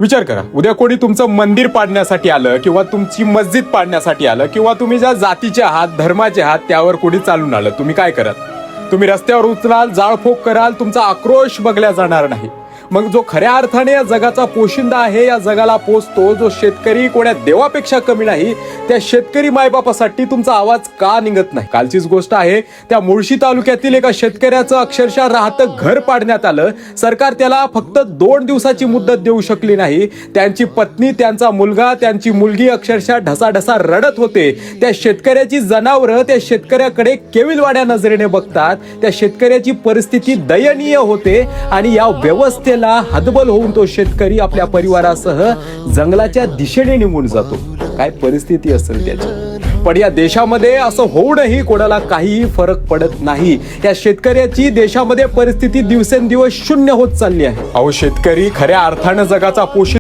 विचार करा, उद्या कोणी तुमचं मंदिर पाडण्यासाठी आलं किंवा तुमची मस्जिद पाडण्यासाठी आलं किंवा तुम्ही ज्या जातीचे आहात, धर्माचे आहात त्यावर कोणी चालून आलं, तुम्ही काय कराल? तुम्ही रस्त्यावर उचलाल, जाळपोळ कराल, तुमचा आक्रोश बघल्या जाणार नाही. मग जो खऱ्या अर्थाने या जगाचा पोशिंदा आहे, या जगाला पोचतो, जो शेतकरी कोण्या देवापेक्षा कमी नाही, त्या शेतकरी मायबापासाठी तुमचा आवाज का निघत नाही? कालचीच गोष्ट आहे, त्या मुळशी तालुक्यातील एका शेतकऱ्याचं अक्षरशः राहतं घर पाडण्यात आलं. सरकार त्याला फक्त 2 दिवसाची मुदत देऊ शकली नाही. त्यांची पत्नी, त्यांचा मुलगा, त्यांची मुलगी अक्षरशः ढसाढसा रडत होते. त्या शेतकऱ्याची जनावरं त्या शेतकऱ्याकडे केविलवाड्या नजरेने बघतात. त्या शेतकऱ्याची परिस्थिती दयनीय होते आणि या व्यवस्थेला हतबल होऊन तो शेतकरी आपल्या परिवारासह जंगलाच्या दिशेने निघून जातो. काय परिस्थिती असेल त्याची? पण या देशामध्ये असं होऊनही कोणाला काहीही फरक पडत नाही. या शेतकऱ्याची देशामध्ये परिस्थिती दिवसेंदिवस शून्य होत चालली आहे. अहो, शेतकरी खऱ्या अर्थानं जगाचा पोषित